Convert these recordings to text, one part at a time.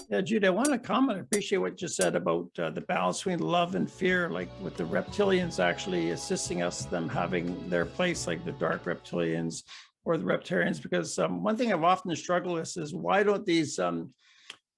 Yeah, Judy, I want to comment. I appreciate what you said about the balance between love and fear, like with the reptilians actually assisting us, them having their place, like the dark reptilians or the Repterrans. Because one thing I've often struggled with is why don't these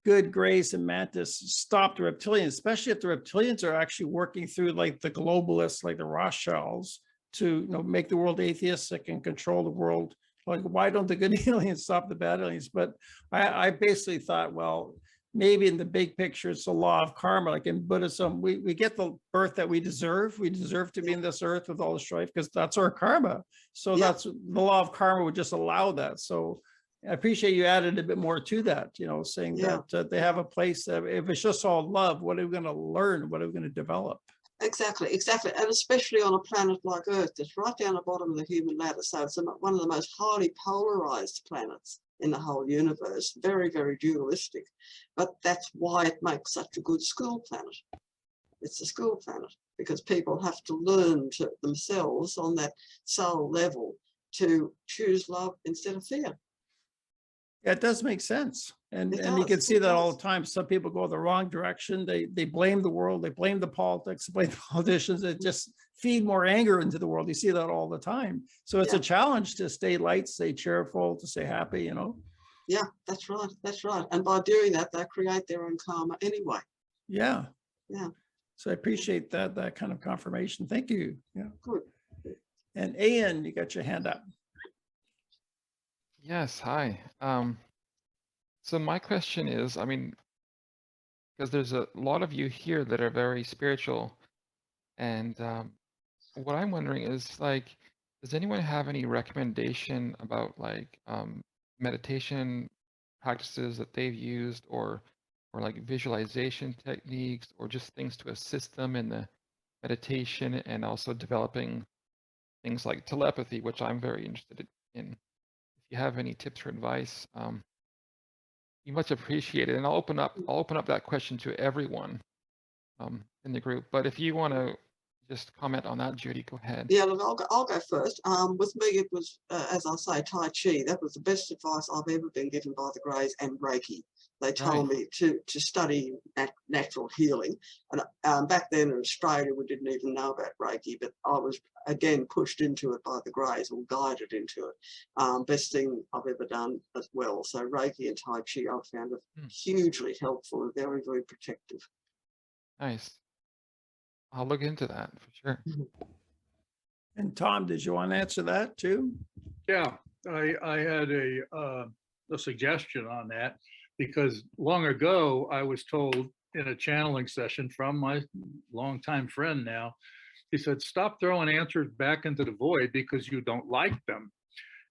good grays and mantis stop the reptilians, especially if the reptilians are actually working through like the globalists, like the Rothschilds, to make the world atheistic and control the world. Like, why don't the good aliens stop the bad aliens? But I basically thought, well, maybe in the big picture, it's the law of karma. Like in Buddhism, we get the birth that we deserve. We deserve to be in this earth with all the strife because that's our karma. So that's the law of karma would just allow that. So I appreciate you added a bit more to that, saying that they have a place that if it's just all love, what are we going to learn? What are we going to develop? Exactly. And especially on a planet like Earth, that's right down the bottom of the human ladder. So it's one of the most highly polarized planets in the whole universe, very, very dualistic. But that's why it makes such a good school planet. It's a school planet because people have to learn to themselves on that soul level to choose love instead of fear. Yeah, it does make sense. And you can see that all the time. Some people go the wrong direction. They blame the world. They blame the politics, they blame the politicians. They just feed more anger into the world. You see that all the time. So it's a challenge to stay light, stay cheerful, to stay happy, Yeah, that's right. That's right. And by doing that, they create their own karma anyway. Yeah. Yeah. So I appreciate that kind of confirmation. Thank you. Yeah. Good. And Ian, you got your hand up. Yes, hi. So my question is, I mean, because there's a lot of you here that are very spiritual, and what I'm wondering is like, does anyone have any recommendation about like meditation practices that they've used, or like visualization techniques, or just things to assist them in the meditation, and also developing things like telepathy, which I'm very interested in. If you have any tips or advice, you much appreciate it. And I'll open up that question to everyone in the group. But if you want to just comment on that, Judy, go ahead. Yeah, look, I'll go first. With me, it was, as I say, Tai Chi. That was the best advice I've ever been given by the Greys, and Reiki. They told me to study natural healing. And back then in Australia, we didn't even know about Reiki, but I was, again, pushed into it by the Greys, or guided into it. Best thing I've ever done as well. So Reiki and Tai Chi, I've found it hugely helpful and very, very protective. Nice. I'll look into that for sure. And Tom, did you want to answer that too? Yeah, I had a suggestion on that, because long ago I was told in a channeling session from my longtime friend now, he said, stop throwing answers back into the void because you don't like them.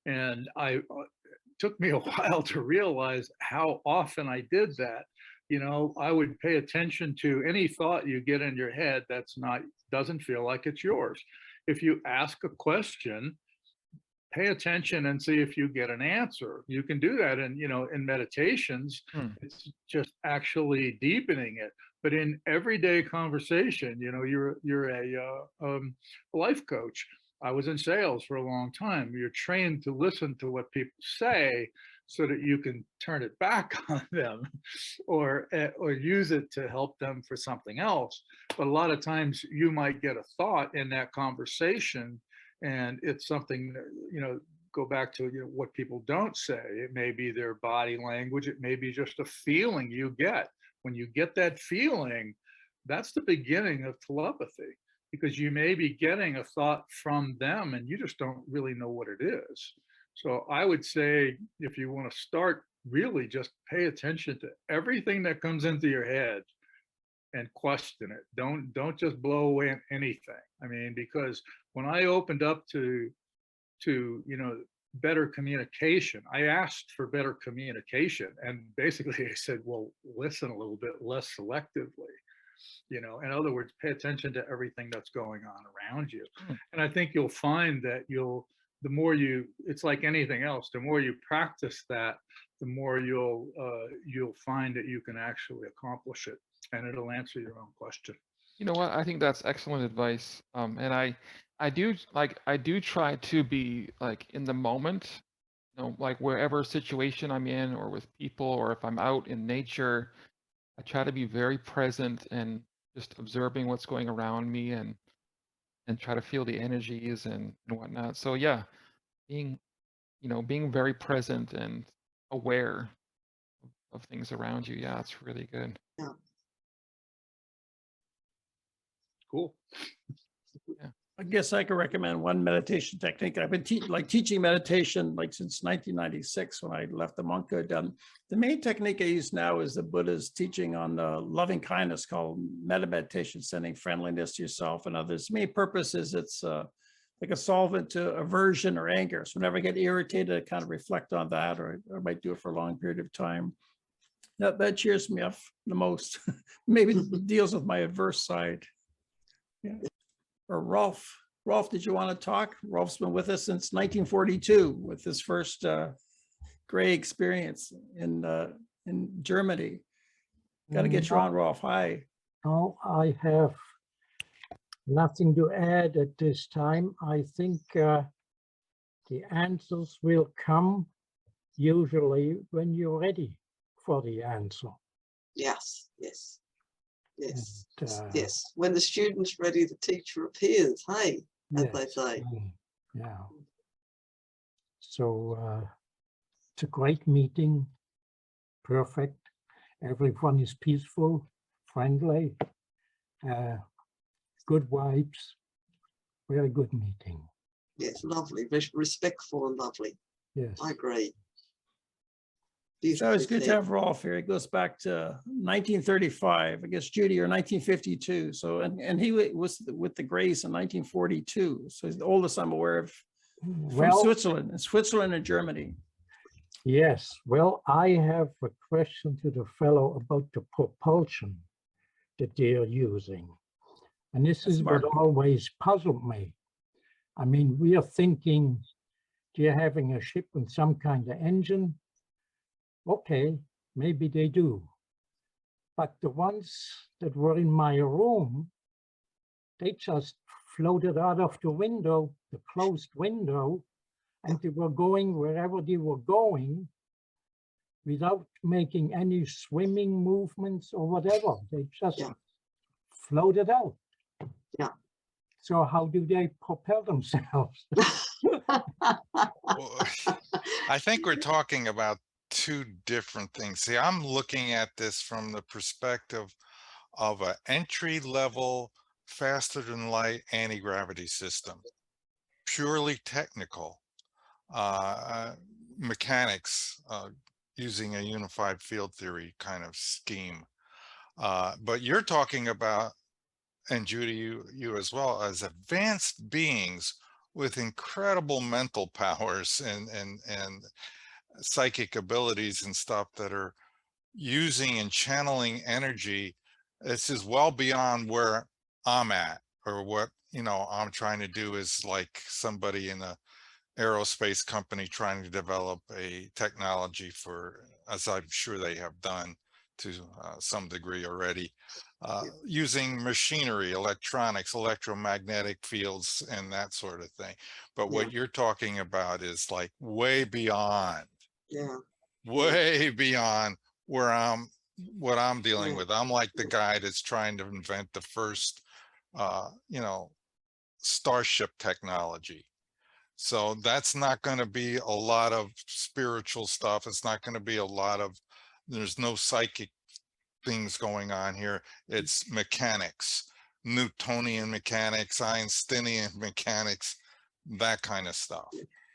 And it took me a while to realize how often I did that. I would pay attention to any thought you get in your head doesn't feel like it's yours. If you ask a question, pay attention and see if you get an answer. You can do that in meditations. It's just actually deepening it. But in everyday conversation, you're a life coach. I was in sales for a long time. You're trained to listen to what people say so that you can turn it back on them or use it to help them for something else. But a lot of times you might get a thought in that conversation, and it's something, go back to what people don't say. It may be their body language. It may be just a feeling you get. When you get that feeling, that's the beginning of telepathy, because you may be getting a thought from them and you just don't really know what it is. So I would say, if you want to start, really just pay attention to everything that comes into your head and question it. Don't just blow away anything. I mean, because when I opened up to better communication, I asked for better communication, and basically I said, well, listen a little bit less selectively. In other words, pay attention to everything that's going on around you. And I think you'll find that the more it's like anything else, the more you practice that, the more you'll find that you can actually accomplish it, and it'll answer your own question. You know what? I think that's excellent advice. And I do try to be like in the moment, like wherever situation I'm in, or with people, or if I'm out in nature, I try to be very present and just observing what's going around me and try to feel the energies and whatnot. So yeah, being, being very present and aware of things around you. Yeah, it's really good. Yeah. Cool. I guess I could recommend one meditation technique. I've been teaching meditation like since 1996 when I left the monkhood. The main technique I use now is the Buddha's teaching on loving kindness called metta meditation, sending friendliness to yourself and others. The main purpose is it's like a solvent to aversion or anger. So whenever I get irritated, I kind of reflect on that, or I might do it for a long period of time. That cheers me up the most. Maybe deals with my adverse side. Yeah. Or Rolf. Rolf, did you want to talk? Rolf's been with us since 1942 with his first gray experience in Germany. Got to get you on, Rolf. Hi. No, I have nothing to add at this time. I think the answers will come usually when you're ready for the answer. Yes, yes, yes, And, yes. When the student's ready, the teacher appears, hey, as yes, they say. yeah. So it's a great meeting, perfect. Everyone is peaceful, friendly, good vibes, very good meeting. Yes, lovely, respectful and lovely. Yes. I agree. So it's good to said. have Rolf here. It goes back to 1935, I guess, Judy, or 1952. So, and he was with the Greys in 1942. So he's the oldest I'm aware of from Switzerland. It's Switzerland and Germany. Yes, well, I have a question to the fellow about the propulsion that they are using. And this is what always puzzled me. I mean, we are thinking they're having a ship with some kind of engine. Okay, maybe they do. But the ones that were in my room, they just floated out of the window, the closed window, and they were going wherever they were going without making any swimming movements or whatever. They just floated out. Yeah. So how do they propel themselves? Well, I think we're talking about two different things. See, I'm looking at this from the perspective of an entry-level, faster-than-light anti-gravity system, purely technical mechanics using a unified field theory kind of scheme. But you're talking about, and Judy, you as well, as advanced beings with incredible mental powers and psychic abilities and stuff that are using and channeling energy. This is well beyond where I'm at, or what, I'm trying to do is like somebody in a aerospace company trying to develop a technology for, as I'm sure they have done to some degree already, using machinery, electronics, electromagnetic fields, and that sort of thing. But what you're talking about is like way beyond, way beyond where what I'm dealing with. I'm like the guy that's trying to invent the first, starship technology. So that's not going to be a lot of spiritual stuff. It's not going to be a lot of, there's no psychic things going on here. It's mechanics, Newtonian mechanics, Einsteinian mechanics, that kind of stuff.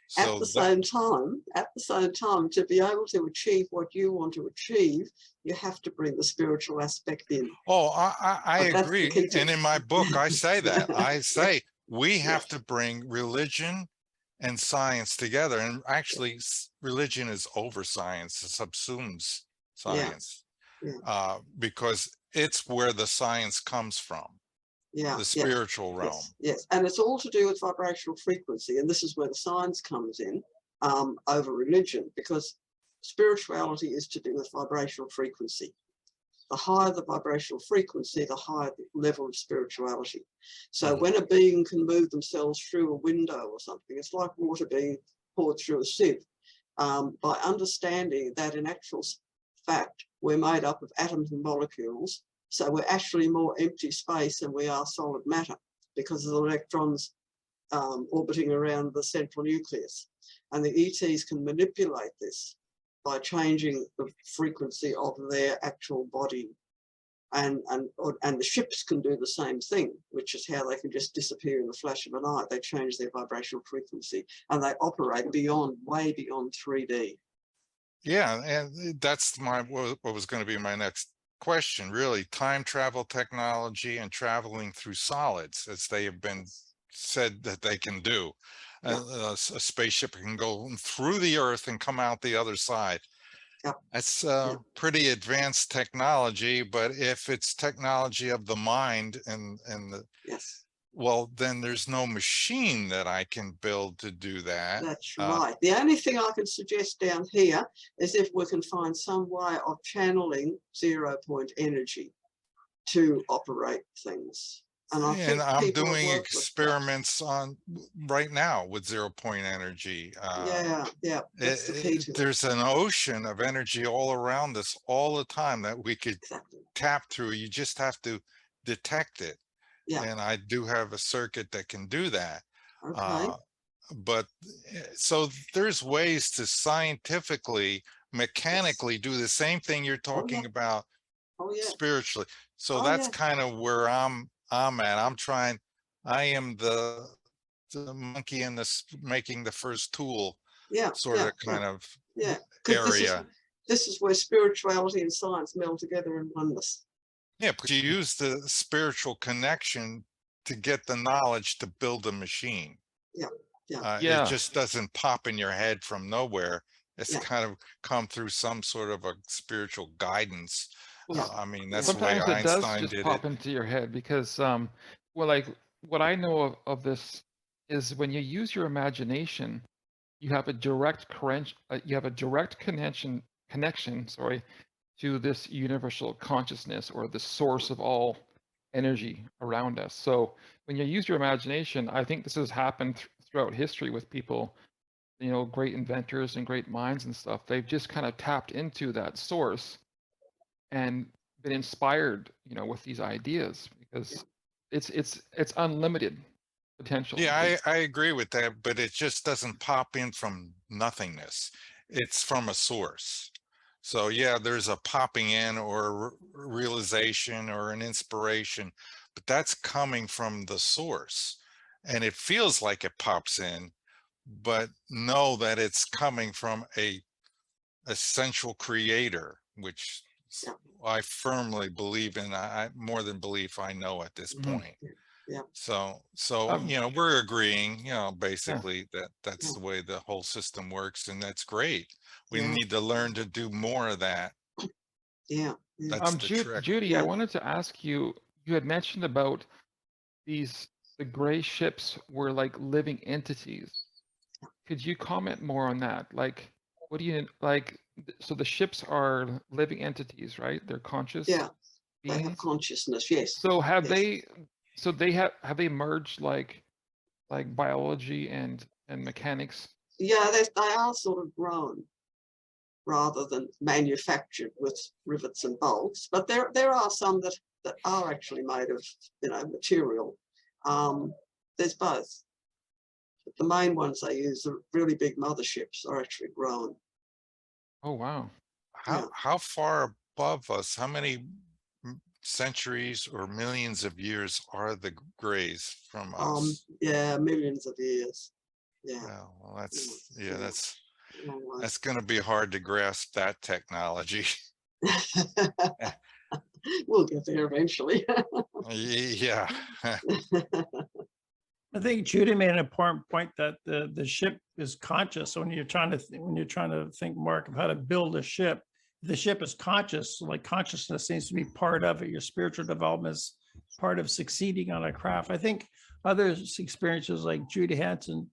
So at the same time, to be able to achieve what you want to achieve, you have to bring the spiritual aspect in. Oh, I agree. And in my book, I say that. I say we have to bring religion and science together. And actually, religion is over science. It subsumes science because it's where the science comes from. The spiritual realm. Yes, and it's all to do with vibrational frequency, and this is where the science comes in over religion, because spirituality is to do with vibrational frequency. The higher the vibrational frequency, the higher the level of spirituality. So when a being can move themselves through a window or something, it's like water being poured through a sieve. By understanding that in actual fact, we're made up of atoms and molecules. So we're actually more empty space than we are solid matter, because of the electrons orbiting around the central nucleus. And the ETs can manipulate this by changing the frequency of their actual body. And the ships can do the same thing, which is how they can just disappear in the flash of an eye. They change their vibrational frequency and they operate beyond, way beyond 3D. Yeah, and that's what was going to be my next question, really. Time travel technology and traveling through solids, as they have been said that they can do. Yeah. A spaceship can go through the Earth and come out the other side. Yep. That's pretty advanced technology, but if it's technology of the mind and the, Yes, well, then there's no machine that I can build to do that. that's right. The only thing I can suggest down here is if we can find some way of channeling 0-point energy to operate things. And I think I'm people doing work with that. experiments on right now with 0-point energy. Yeah, that's the key to it. There's an ocean of energy all around us all the time that we could Exactly. tap through. You just have to detect it. Yeah. And I do have a circuit that can do that. Okay. But so there's ways to scientifically, mechanically do the same thing you're talking about Oh yeah. spiritually. So Oh, that's yeah. kind of where I'm at. I am the monkey in this making the first tool sort of kind of area. This is where spirituality and science meld together in oneness. Yeah, but you use the spiritual connection to get the knowledge to build a machine. It just doesn't pop in your head from nowhere. It's kind of come through some sort of a spiritual guidance. I mean, that's sometimes the way it does Einstein just did pop it. into your head because well, like what I know of this is when you use your imagination, you have a direct connection to this universal consciousness or the source of all energy around us. So when you use your imagination, I think this has happened throughout history with people, you know, great inventors and great minds and stuff. They've just kind of tapped into that source and been inspired, you know, with these ideas because it's unlimited potential. Yeah, I agree with that, but it just doesn't pop in from nothingness. It's from a source. So yeah, there's a popping in or a realization or an inspiration, but that's coming from the source. And it feels like it pops in, but know that it's coming from a essential creator, which I firmly believe in. I more than believe I know at this point. So you know, we're agreeing, you know, basically that's the way the whole system works, and that's great. We need to learn to do more of that. That's the trick. Judy, I wanted to ask you, you had mentioned about the gray ships were like living entities. Could you comment more on that? Like, what do you like? So the ships are living entities, right? They're conscious. Yeah, beings? they have consciousness. Yes. So have they? So have they merged like biology and mechanics? Yeah, they are sort of grown rather than manufactured with rivets and bolts. But there are some that are actually made of, you know, material. There's both. But the main ones they use, the really big motherships, are actually grown. Oh wow! How far above us? How many centuries or millions of years are the grays from us? Yeah, millions of years. Yeah. Well, that's going to be hard to grasp that technology. We'll get there eventually. Yeah. I think Judy made an important point that the ship is conscious. So when you're trying to think, Mark, of how to build a ship, the ship is conscious. like consciousness seems to be part of it. Your spiritual development is part of succeeding on a craft. I think other experiences like Susie Hansen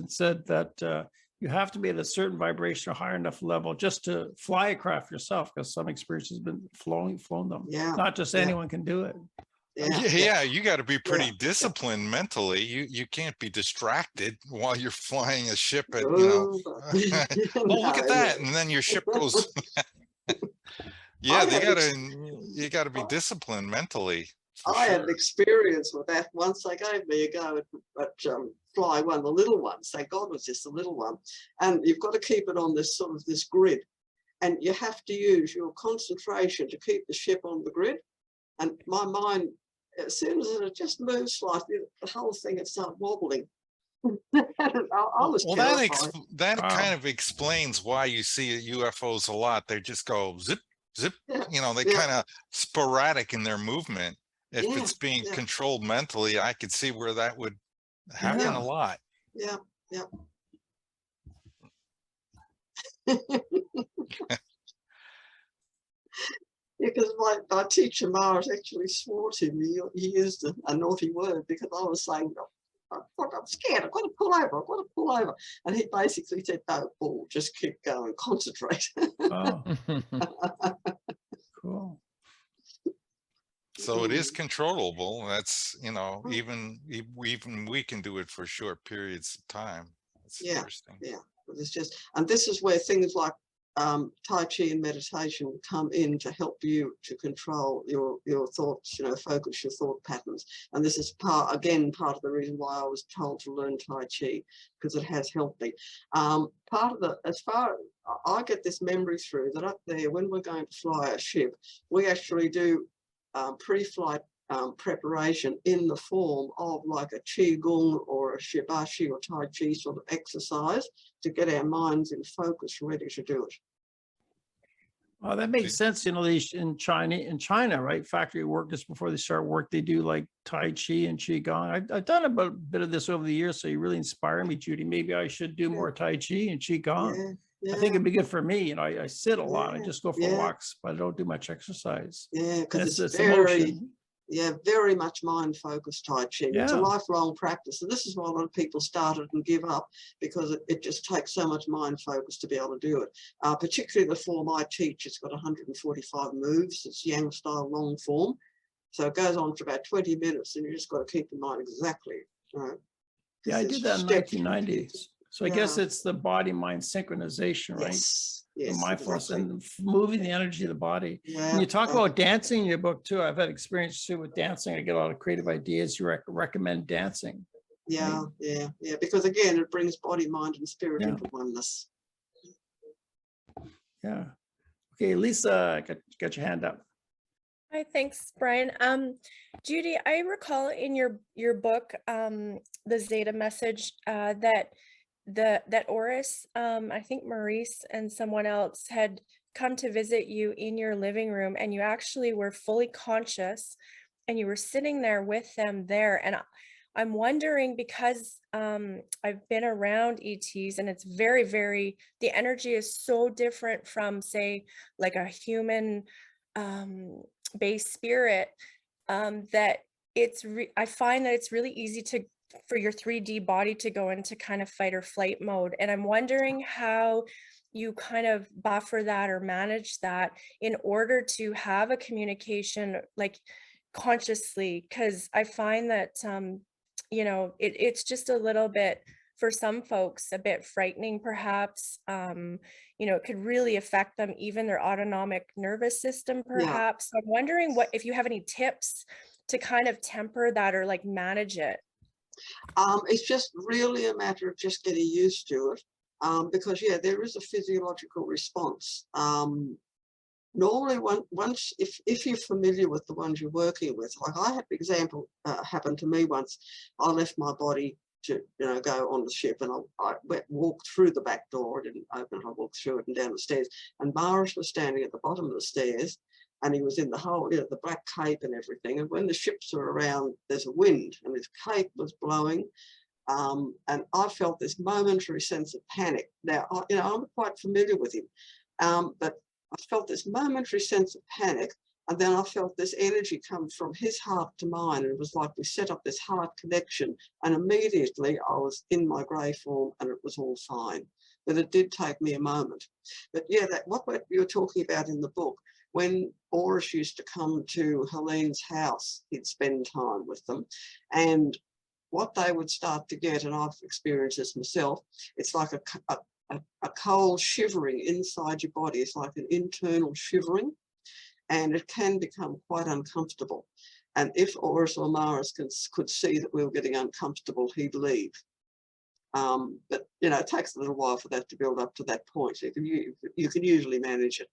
said that you have to be at a certain vibration or higher enough level just to fly a craft yourself, because some experience has been flown them. Yeah. Not just anyone can do it. Yeah, you got to be pretty disciplined mentally. You can't be distracted while you're flying a ship at, you know, oh, look at that. And then your ship goes. Yeah, I had you gotta be disciplined mentally, for I had sure. an experience with that once. They gave me a go at fly one, the little ones. Thank God it was just a little one. And you've got to keep it on this sort of this grid. And you have to use your concentration to keep the ship on the grid. And my mind, as soon as it just moved slightly, the whole thing had started wobbling. I was Well, terrified. that Wow. kind of explains why you see UFOs a lot. They just go zip, zip, Yeah, you know, they yeah, kind of sporadic in their movement. If yeah, it's being yeah, controlled mentally, I could see where that would happen Yeah. a lot. yeah, yeah. Because my teacher, Mars, actually swore to me. He used a naughty word because I was saying, I'm scared, I've got to pull over, I've got to pull over. And he basically said, no, Paul, just keep going, concentrate. Oh, cool. So it is controllable. That's, you know, even we can do it for short periods of time. That's Yeah, interesting. yeah. It's just, and this is where things like Tai Chi and meditation come in to help you to control your thoughts, you know, focus your thought patterns. And this is part of the reason why I was told to learn Tai Chi, because it has helped me. As far as I get this memory through that up there, when we're going to fly a ship, we actually do pre-flight preparation in the form of like a Qigong or a Shibashi or Tai Chi sort of exercise to get our minds in focus, ready to do it. Oh, that makes sense. You know, these in China, right? Factory workers, before they start work, they do like Tai Chi and Qigong. I've done a bit of this over the years, so you really inspire me, Judy. Maybe I should do more Tai Chi and Qigong. Yeah, I think it'd be good for me. You know, I sit a lot. I yeah, just go for yeah, walks, but I don't do much exercise. yeah, And because it's it's very, emotion. yeah, very much mind-focused Tai Chi. It's a Yeah. lifelong practice. And this is why a lot of people started and give up, because it just takes so much mind focus to be able to do it. Particularly the form I teach, it's got 145 moves. It's Yang style long form. So it goes on for about 20 minutes and you just got to keep in mind exactly, you know. Yeah, I did that in 1990s. So I guess it's the body-mind synchronization, right? Yes, The yes, mindfulness exactly. and moving the energy of the body. Yeah, And you talk about dancing in your book too. I've had experience too with dancing. I get a lot of creative ideas. You recommend dancing. yeah, Right? yeah, because again, it brings body, mind, and spirit Yeah. into oneness. Yeah. Okay, Lisa, got your hand up. Hi, thanks, Brian. Judy, I recall in your book, the Zeta message, that Oris, I think Maurice and someone else had come to visit you in your living room, and you actually were fully conscious, and you were sitting there with them there. And I'm wondering, because I've been around ETs, and it's very, very, the energy is so different from, say, like a human based spirit, that I find that it's really easy for your 3D body to go into kind of fight or flight mode. And I'm wondering how you kind of buffer that or manage that in order to have a communication like consciously, because I find that you know, it's just a little bit, for some folks, a bit frightening perhaps. You know, it could really affect them, even their autonomic nervous system perhaps. So I'm wondering if you have any tips to kind of temper that or like manage it. It's just really a matter of just getting used to it, because yeah, there is a physiological response. Normally, once if you're familiar with the ones you're working with, like I had an example happen to me once. I left my body to go on the ship, and I walked through the back door. I didn't open it. I walked through it and down the stairs, and Morris was standing at the bottom of the stairs, and he was in the whole, the black cape and everything. And when the ships are around, there's a wind, and his cape was blowing. And I felt this momentary sense of panic. Now, I'm quite familiar with him, but I felt this momentary sense of panic, and then I felt this energy come from his heart to mine, and it was like we set up this heart connection, and immediately I was in my grey form, and it was all fine. But it did take me a moment. But yeah, what you were talking about in the book, when Oris used to come to Helene's house, he'd spend time with them, and what they would start to get, and I've experienced this myself, it's like a cold shivering inside your body. It's like an internal shivering. and it can become quite uncomfortable. And if Horus or Mars could see that we were getting uncomfortable, he'd leave. But you know, it takes a little while for that to build up to that point. You can usually manage it.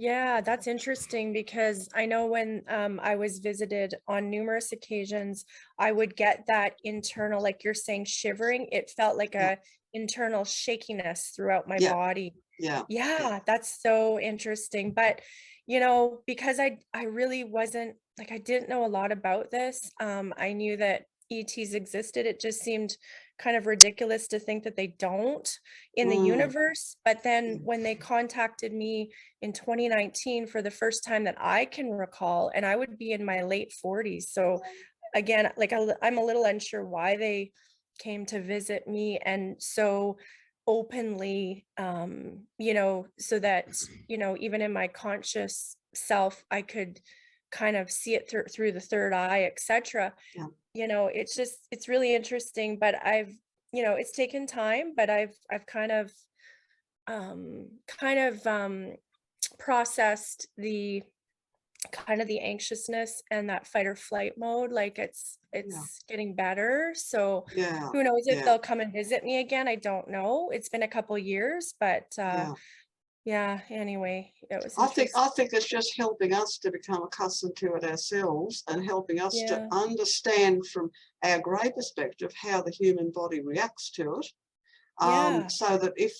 Yeah, that's interesting because I know when I was visited on numerous occasions, I would get that internal, like you're saying, shivering. It felt like Yeah. a internal shakiness throughout my Yeah. body. Yeah. Yeah, that's so interesting. But you know, because I really wasn't like I didn't know a lot about this. I knew that ETs existed. It just seemed kind of ridiculous to think that they don't in the universe. But then when they contacted me in 2019 for the first time that I can recall, and I would be in my late 40s. So again, like I'm a little unsure why they came to visit me and so openly, you know, so that, you know, even in my conscious self, I could kind of see it through the third eye, etc. Yeah. You know, it's really interesting, but you know, it's taken time, but I've kind of processed the kind of the anxiousness and that fight or flight mode. Like it's getting better. So Yeah. who knows if Yeah. they'll come and visit me again? I don't know. It's been a couple years, but yeah, anyway, it was I interesting. think it's just helping us to become accustomed to it ourselves and helping us to Yeah. understand from our grey perspective how the human body reacts to it. Yeah. So that if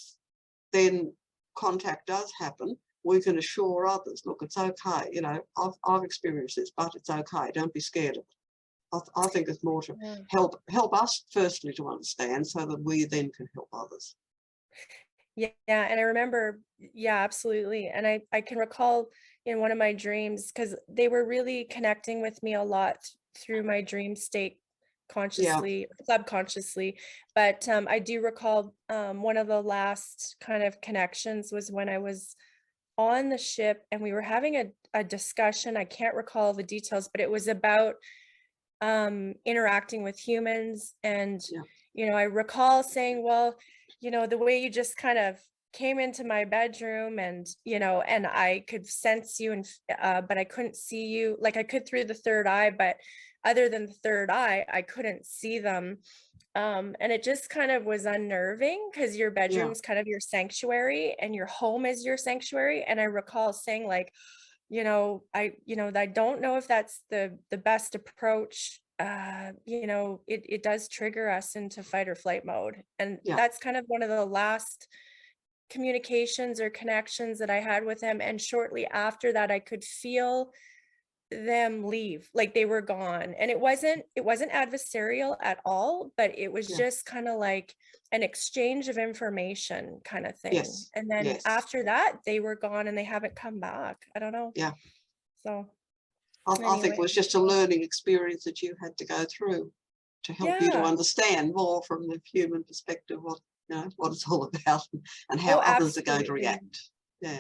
then contact does happen, we can assure others, look, it's okay. You know, I've experienced this, but it's okay. Don't be scared of it. I think it's more to Yeah. help us firstly to understand so that we then can help others. Yeah, and I remember, yeah, absolutely. And I can recall in one of my dreams, because they were really connecting with me a lot through my dream state consciously, subconsciously. But I do recall one of the last kind of connections was when I was on the ship and we were having a discussion. I can't recall the details, but it was about interacting with humans. And, you know, I recall saying, well, you know, the way you just kind of came into my bedroom and, you know, and I could sense you and, but I couldn't see you. Like I could through the third eye, but other than the third eye, I couldn't see them. And it just kind of was unnerving because your bedroom is kind of your sanctuary and your home is your sanctuary. And I recall saying like, I don't know if that's the best approach. You know, it does trigger us into fight or flight mode. And that's kind of one of the last communications or connections that I had with him. And shortly after that, I could feel them leave, like they were gone. And it wasn't adversarial at all, but it was just kind of like an exchange of information kind of thing. And then after that, they were gone and they haven't come back. I don't know. Yeah. So I think it was just a learning experience that you had to go through to help you to understand more from the human perspective what it's all about and how others are going to react.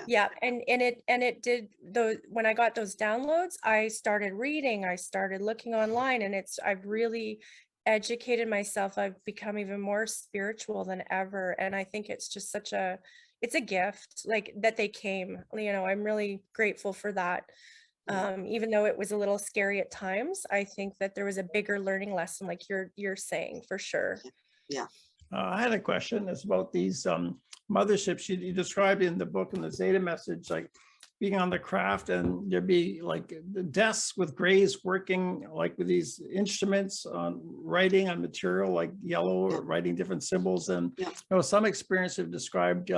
Yeah, and it did those when I got those downloads, I started reading, I started looking online, and I've really educated myself. I've become even more spiritual than ever, and I think it's just it's a gift like that they came. You know, I'm really grateful for that. Even though it was a little scary at times, I think that there was a bigger learning lesson, like you're saying, for sure. Yeah. I had a question. It's about these motherships you described in the book and the Zeta message, like being on the craft, and there'd be like the desks with grays working like with these instruments on writing on material like yellow, or writing different symbols. And some experience have described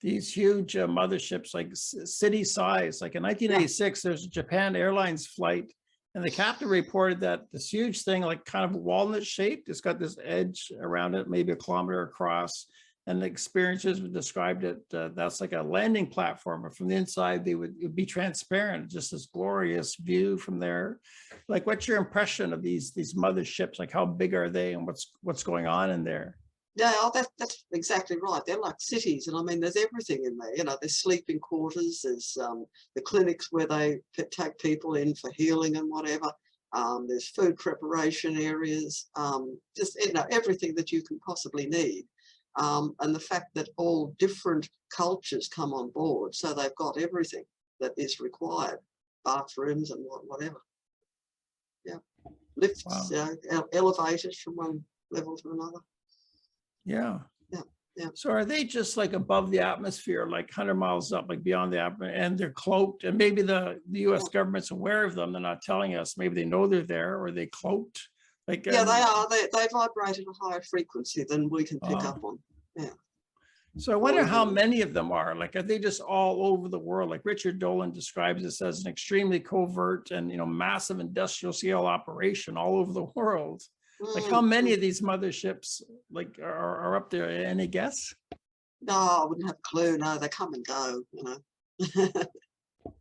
these huge motherships, like city size. Like in 1986, there's a Japan Airlines flight, and the captain reported that this huge thing, like kind of walnut shaped, it's got this edge around it, maybe a kilometer across. And the experiencers described it, that's like a landing platform, but from the inside, it would be transparent, just this glorious view from there. Like, what's your impression of these motherships? Like, how big are they, and what's going on in there? Yeah, that's exactly right. They're like cities, and I mean, there's everything in there. You know, there's sleeping quarters, there's the clinics where they take people in for healing and whatever. There's food preparation areas, just everything that you can possibly need. And the fact that all different cultures come on board, so they've got everything. that is required, bathrooms and whatever. Yeah, lifts, Wow. Elevators from one level to another. Yeah. Yeah, yeah. So are they just like above the atmosphere, like 100 miles up, like beyond the atmosphere, and they're cloaked? And maybe the US government's aware of them. They're not telling us. Maybe they know they're there, or they cloaked. Like, Yeah, they are. They vibrate at a higher frequency than we can pick Oh. up on. Yeah. So I wonder how even- many of them are. Like, are they just all over the world? Like Richard Dolan describes this as an extremely covert and, massive industrial scale operation all over the world. Like, how many of these motherships like are up there? Any guess? No, I wouldn't have a clue. No, they come and go, Yeah,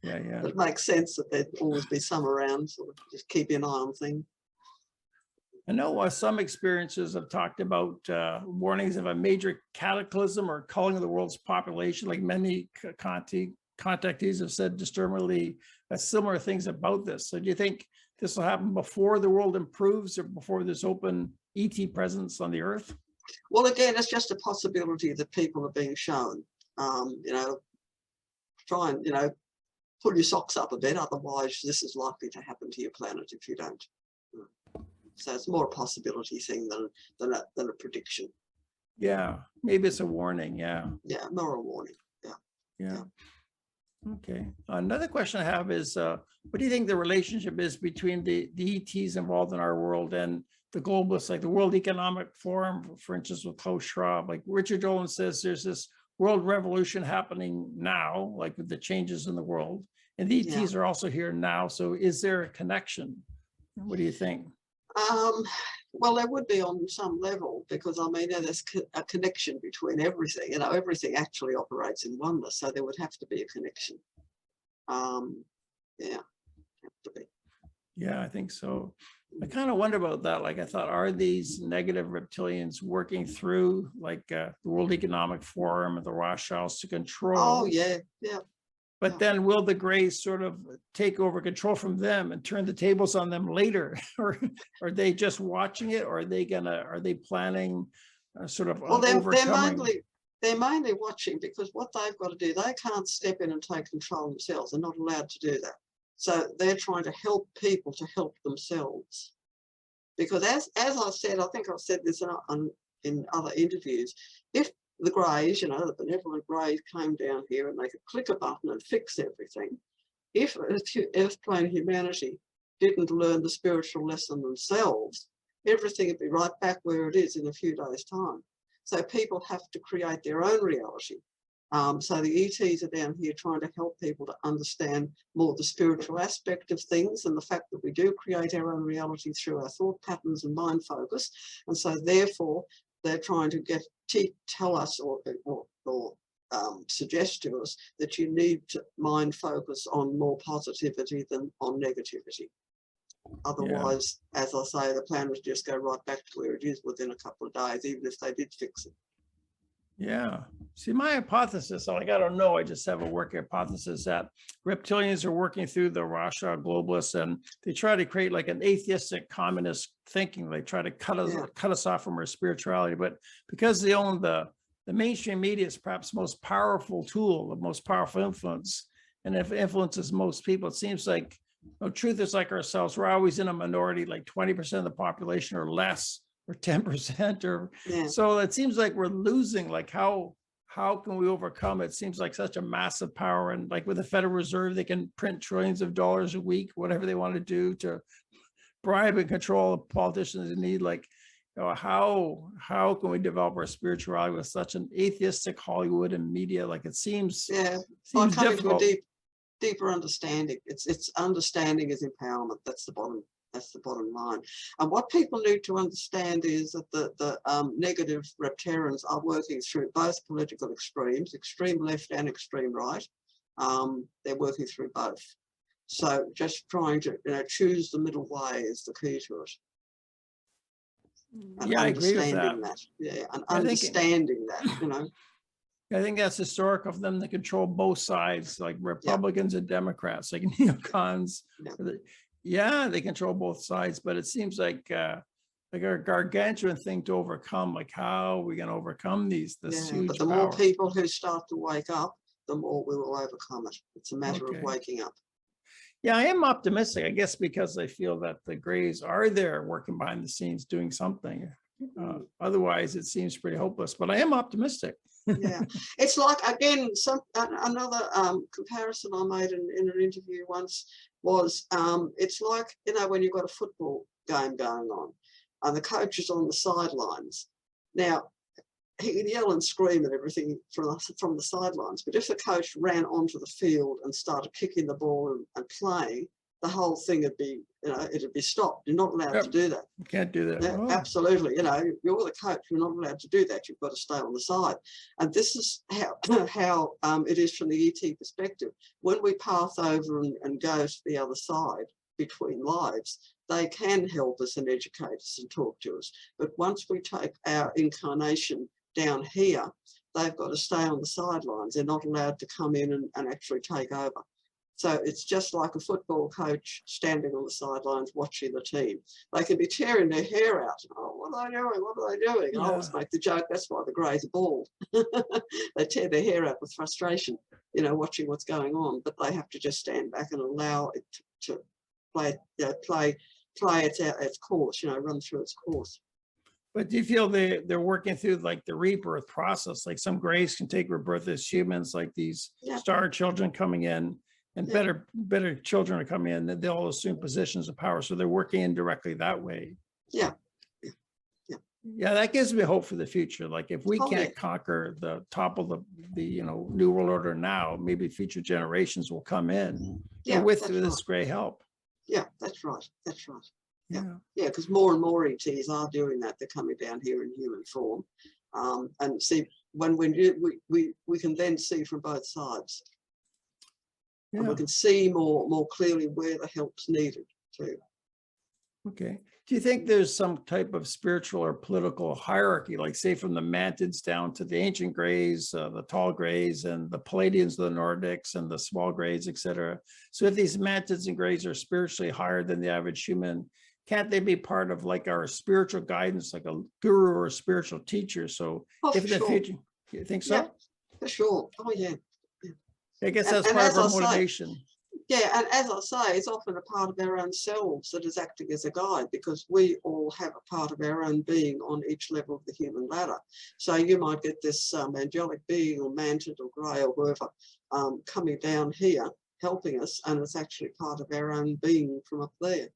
yeah. It makes sense that there'd always be some around, sort of just keep an eye on things. I know some experiences have talked about warnings of a major cataclysm or culling of the world's population. Like many contactees have said disturbingly similar things about this. So do you think this will happen before the world improves or before there's open ET presence on the Earth? Well, again, it's just a possibility that people are being shown. Try and, pull your socks up a bit. Otherwise, this is likely to happen to your planet if you don't. So it's more a possibility thing than a prediction. Yeah, maybe it's a warning. Yeah. Yeah, more a warning. Yeah. Okay. Another question I have is, what do you think the relationship is between the ETs involved in our world and the globalists, like the World Economic Forum, for instance, with Klaus Schwab? Like Richard Dolan says, there's this world revolution happening now, like with the changes in the world, and the ETs are also here now. So is there a connection? What do you think? Well, there would be on some level, because there's a connection between everything. Everything actually operates in oneness, so there would have to be a connection. Yeah, have to be. Yeah, I think so. I kind of wonder about that. Like, I thought, are these negative reptilians working through like the World Economic Forum and the Rothschilds to control? Oh, yeah. But then will the Greys sort of take over control from them and turn the tables on them later? Or are they just watching it? Or are they planning sort of Well, overcoming? they're mainly watching, because what they've got to do, they can't step in and take control themselves. They're not allowed to do that. So they're trying to help people to help themselves. Because as I said, I think I've said this in other interviews, if the Greys, the benevolent Greys came down here and they could click a button and fix everything, if Earth plane humanity didn't learn the spiritual lesson themselves, everything would be right back where it is in a few days' time. So people have to create their own reality. So the ETs are down here trying to help people to understand more the spiritual aspect of things, and the fact that we do create our own reality through our thought patterns and mind focus. And so therefore they're trying to tell us or suggest to us that you need to mind focus on more positivity than on negativity. Otherwise, as I say, the plan would just go right back to where it is within a couple of days, even if they did fix it. Yeah. See, my hypothesis, like, I don't know, I just have a working hypothesis that reptilians are working through the Rothschild globalists, and they try to create like an atheistic communist thinking. They try to cut us off from our spirituality. But because they own the mainstream media is perhaps the most powerful tool, the most powerful influence. And if it influences most people, it seems like truth is like ourselves. We're always in a minority, like 20% of the population or less, or 10%, or so it seems like we're losing. Like, how can we overcome it? Seems like such a massive power, and like with the Federal Reserve, they can print trillions of dollars a week, whatever they want to do to bribe and control the politicians they need. Like, how can we develop our spirituality with such an atheistic Hollywood and media? Like, it seems coming difficult. to a deeper understanding. It's understanding is empowerment. That's the bottom line. And what people need to understand is that the negative Repterrans are working through both political extremes, extreme left and extreme right. They're working through both. So just trying to choose the middle way is the key to it. And I agree with that. And understanding that, I think that's historic of them to control both sides, like Republicans and Democrats, like neocons. They control both sides, but it seems like a gargantuan thing to overcome. Like, how are we going to overcome this huge but the power? more people who start to wake up, the more we will overcome it. It's a matter Okay. of waking up. Yeah, I am optimistic, I guess, because I feel that the Greys are there working behind the scenes doing something. Otherwise, it seems pretty hopeless, but I am optimistic. Yeah, it's like, again, another comparison I made in an interview once was, it's like, you know, when you've got a football game going on and the coach is on the sidelines. Now, he can yell and scream and everything from the sidelines, but if the coach ran onto the field and started kicking the ball and playing, the whole thing would be, you know, it'd be stopped. You're not allowed to do that. You can't do that. Yeah, absolutely. You know, you're the coach. You're not allowed to do that. You've got to stay on the side. And this is how it is from the ET perspective. When we pass over and go to the other side between lives, they can help us and educate us and talk to us. But once we take our incarnation down here, they've got to stay on the sidelines. They're not allowed to come in and actually take over. So it's just like a football coach standing on the sidelines watching the team. They can be tearing their hair out. Oh, what are they doing? What are they doing? And I always make the joke, that's why the Greys are bald. They tear their hair out with frustration, you know, watching what's going on. But they have to just stand back and allow it to play, you know, play its course, you know, run through its course. But do you feel they're working through like the rebirth process? Like some Greys can take rebirth as humans, like these star children coming in, and better children are coming in, that they'll assume positions of power. So they're working indirectly that way. Yeah. Yeah, that gives me hope for the future. Like if we can't conquer the top of the you know, New World Order now, maybe future generations will come in with this Grey help. Yeah, that's right. That's right. Yeah, because more and more ETs are doing that. They're coming down here in human form, and see when we can then see from both sides, and we can see more clearly where the help's needed too. Okay. Do you think there's some type of spiritual or political hierarchy, like say from the Mantids down to the ancient Greys, the tall Greys, and the Palladians, the Nordics, and the small Greys, etc.? So if these Mantids and Greys are spiritually higher than the average human, can't they be part of like our spiritual guidance, like a guru or a spiritual teacher? So if in the future, you think so? Yeah, for sure. Oh yeah. I guess that's part of our motivation. Yeah, and as I say, it's often a part of our own selves that is acting as a guide, because we all have a part of our own being on each level of the human ladder. So you might get this angelic being or mantid or grey or whoever coming down here helping us, and it's actually part of our own being from up there.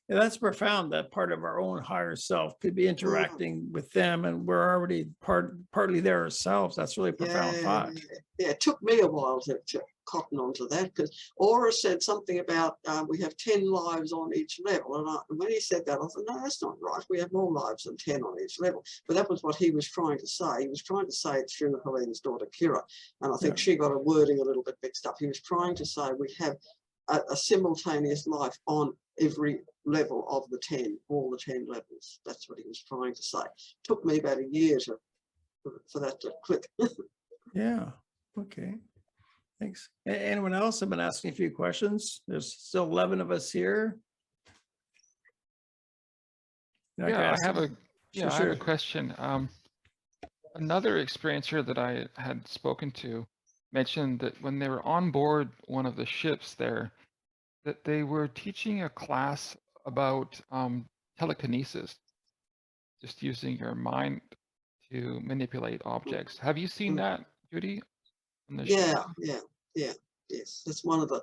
Yeah, that's profound, that part of our own higher self could be interacting with them, and we're already partly there ourselves. That's really a profound thought. Yeah, it took me a while to cotton onto that, because Aura said something about we have 10 lives on each level, and when he said that, I thought, no, that's not right. We have more lives than 10 on each level. But that was what he was trying to say. He was trying to say it through Helene's daughter Kira, and I think she got her wording a little bit mixed up. He was trying to say we have a simultaneous life on every level of the 10, all the 10 levels. That's what he was trying to say. Took me about a year for that to click. Yeah. Okay. Thanks. Anyone else? I've been asking a few questions. There's still 11 of us here. I have a question. Another experiencer that I had spoken to mentioned that when they were on board one of the ships there, that they were teaching a class about telekinesis, just using your mind to manipulate objects. Have you seen that, Judy? Yes. That's one of the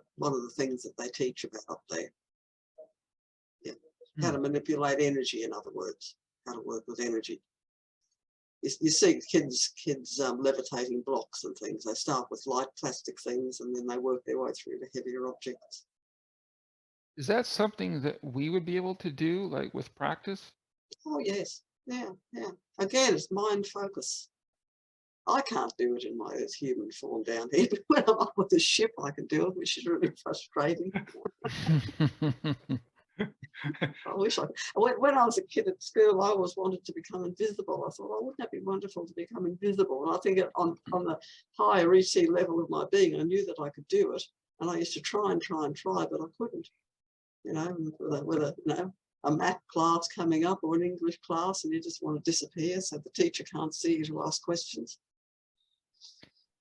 things that they teach about up there. Yeah, how to manipulate energy. In other words, how to work with energy. You see kids levitating blocks and things. They start with light plastic things, and then they work their way through to heavier objects. Is that something that we would be able to do, like with practice? Oh yes, yeah. Again, it's mind focus. I can't do it in my earth human form down here, but when I'm up with the ship, I can do it, which is really frustrating. I wish when I was a kid at school, I always wanted to become invisible. I thought, oh, wouldn't that be wonderful to become invisible? And I think on the higher EC level of my being, I knew that I could do it. And I used to try, but I couldn't. You know, with a math class coming up or an English class, and you just want to disappear so the teacher can't see you to ask questions.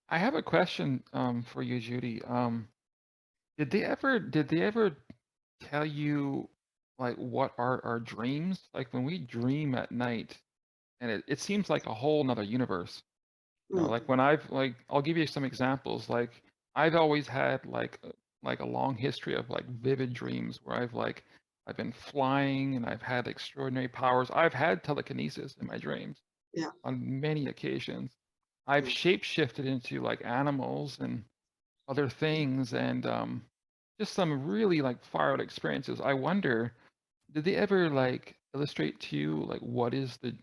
I have a question for you, Judy. Did they ever tell you like what are our dreams? Like when we dream at night, and it seems like a whole nother universe. Mm, Like when I've like I'll give you some examples. Like I've always had like a long history of like vivid dreams where I've been flying and I've had extraordinary powers. I've had telekinesis in my dreams yeah. on many occasions. I've Mm. shapeshifted into like animals and other things and just some really like far out experiences. I wonder, did they ever like illustrate to you like what is the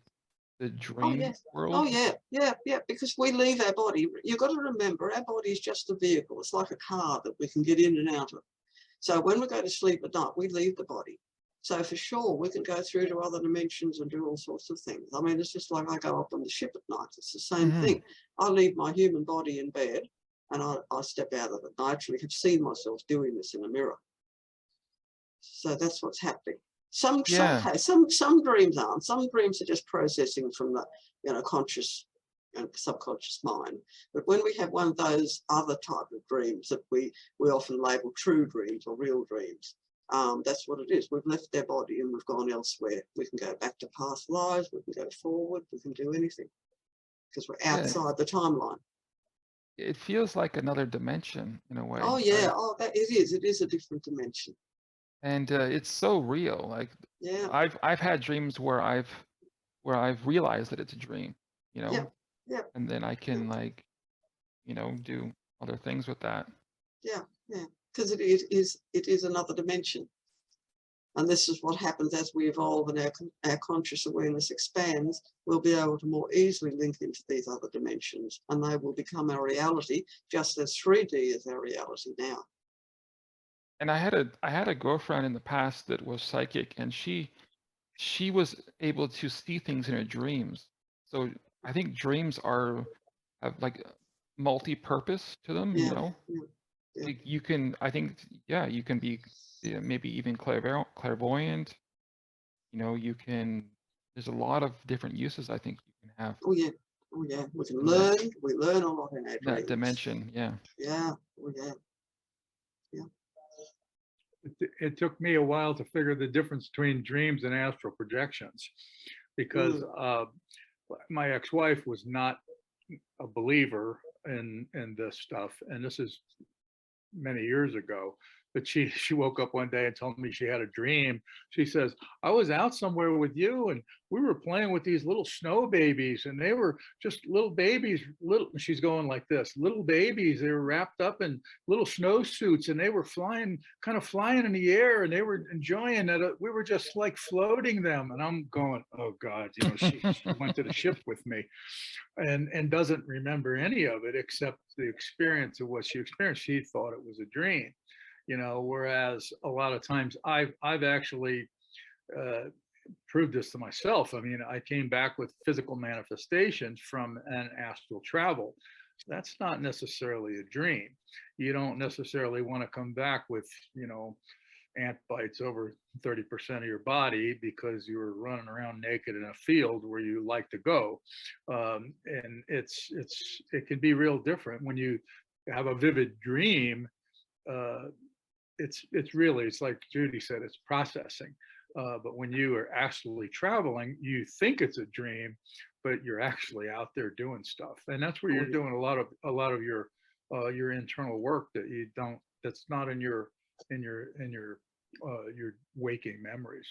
Oh dream yes. Oh world? yeah, yeah, yeah. Because we leave our body. You've got to remember, our body is just a vehicle. It's like a car that we can get in and out of. So when we go to sleep at night, we leave the body. So for sure, we can go through to other dimensions and do all sorts of things. I mean, it's just like I go up on the ship at night. It's the same Hmm. thing. I leave my human body in bed and I step out of it. I actually have seen myself doing this in a mirror. So that's what's happening. Some Yeah. some dreams aren't. Some dreams are just processing from the conscious and subconscious mind. But when we have one of those other type of dreams that we often label true dreams or real dreams, that's what it is. We've left their body and we've gone elsewhere. We can go back to past lives. We can go forward. We can do anything because we're Yeah. outside the timeline. It feels like another dimension in a way, Oh yeah. right? Oh, that it is. It is a different dimension. And it's so real. Like Yeah. I've had dreams where I've realized that it's a dream, you Yeah. know, Yeah. and then I Yeah. can like, do other things with that. Yeah. Yeah. Because it is another dimension. And this is what happens as we evolve and our conscious awareness expands. We'll be able to more easily link into these other dimensions and they will become our reality, just as 3D is our reality now. And I had a girlfriend in the past that was psychic, and she was able to see things in her dreams. So I think dreams have like multi-purpose to them, Yeah, yeah, yeah. Like you can, I think, yeah, you can be maybe even clairvoyant. You can. There's a lot of different uses I think you can have Oh yeah, oh yeah. We can in that learn. We learn a lot in our that dreams. dimension. Yeah. Yeah, oh yeah, yeah. It took me a while to figure the difference between dreams and astral projections because my ex-wife was not a believer in this stuff, and this is many years ago. But she woke up one day and told me she had a dream. She says, I was out somewhere with you and we were playing with these little snow babies and they were just little babies, she's going like this, little babies. They were wrapped up in little snowsuits and they were kind of flying in the air and they were enjoying it. We were just like floating them. And I'm going, oh God, she went to the ship with me and doesn't remember any of it except the experience of what she experienced. She thought it was a dream, whereas a lot of times I've actually proved this to myself. I mean, I came back with physical manifestations from an astral travel. That's not necessarily a dream. You don't necessarily want to come back with, ant bites over 30% of your body because you were running around naked in a field where you like to go. And it can be real different when you have a vivid dream. It's like Judy said, it's processing. But when you are actually traveling, you think it's a dream, but you're actually out there doing stuff, and that's where Oh you're yeah, doing a lot of your internal work that's not in your your waking memories.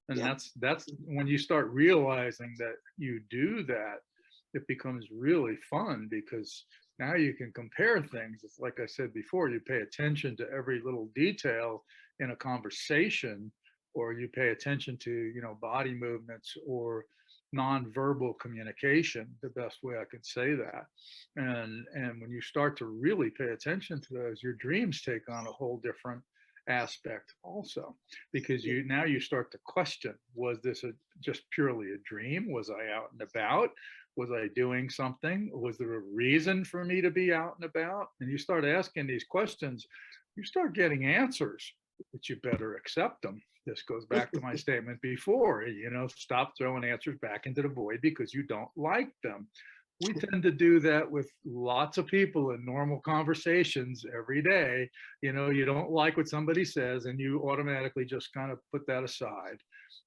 And yeah. that's when you start realizing that you do that, it becomes really fun because now you can compare things. It's like I said before, you pay attention to every little detail in a conversation, or you pay attention to, body movements or nonverbal communication, the best way I could say that. And when you start to really pay attention to those, your dreams take on a whole different aspect also, because you start to question, was this just purely a dream? Was I out and about? Was I doing something? Was there a reason for me to be out and about? And you start asking these questions, you start getting answers, but you better accept them. This goes back to my statement before, stop throwing answers back into the void because you don't like them. we tend to do that with lots of people in normal conversations every day. You know, you don't like what somebody says and you automatically just kind of put that aside.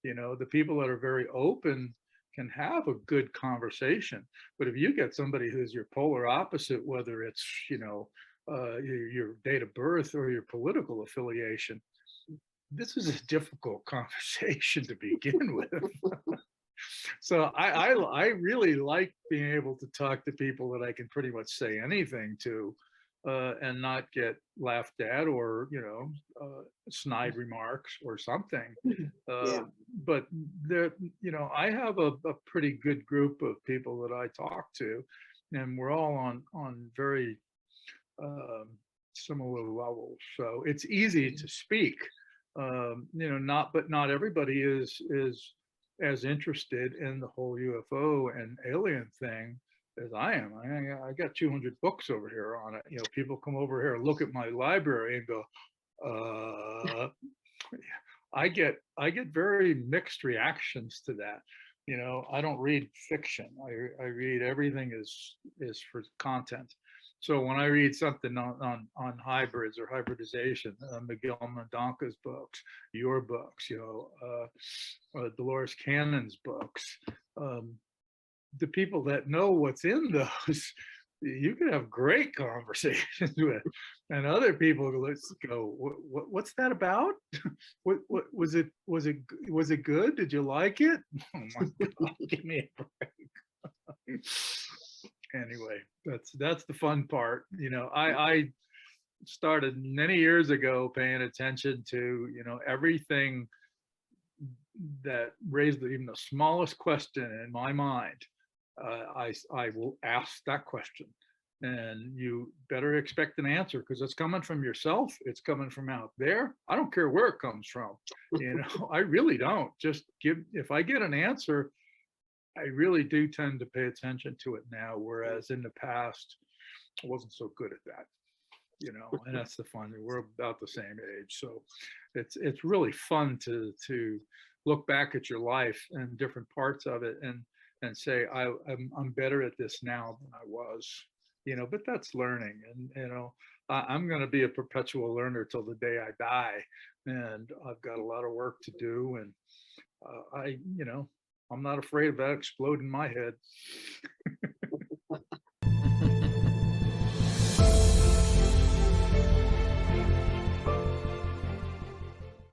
You know, the people that are very open can have a good conversation. But if you get somebody who's your polar opposite, whether it's, you know, your date of birth or your political affiliation, this is a difficult conversation to begin with. So I really like being able to talk to people that I can pretty much say anything to, and not get laughed at or, you know, snide remarks or something. Yeah. But there, you know, I have a pretty good group of people that I talk to, and we're all on very similar levels. So it's easy to speak. You know, but not everybody is as interested in the whole UFO and alien thing as I am. I got 200 books over here on it. You know, people come over here and look at my library and go, I get very mixed reactions to that. You know, I don't read fiction. I read everything is for content. So when I read something on hybrids or hybridization, Miguel Mendonca's books, your books, you know, Dolores Cannon's books, the people that know what's in those, you can have great conversations with, and other people let's go, what's that about? What was it? Was it good? Did you like it? Oh my God, give me a break. Anyway, that's the fun part. You know, I started many years ago paying attention to, you know, everything that raised even the smallest question in my mind. I will ask that question, and you better expect an answer because it's coming from yourself. It's coming from out there. I don't care where it comes from. You know, I really don't. Just if I get an answer, I really do tend to pay attention to it now, whereas in the past, I wasn't so good at that, you know, and that's the fun. We're about the same age. So it's really fun to look back at your life and different parts of it and say, I'm better at this now than I was, you know, but that's learning. And, you know, I'm going to be a perpetual learner till the day I die. And I've got a lot of work to do. And you know, I'm not afraid of that exploding my head.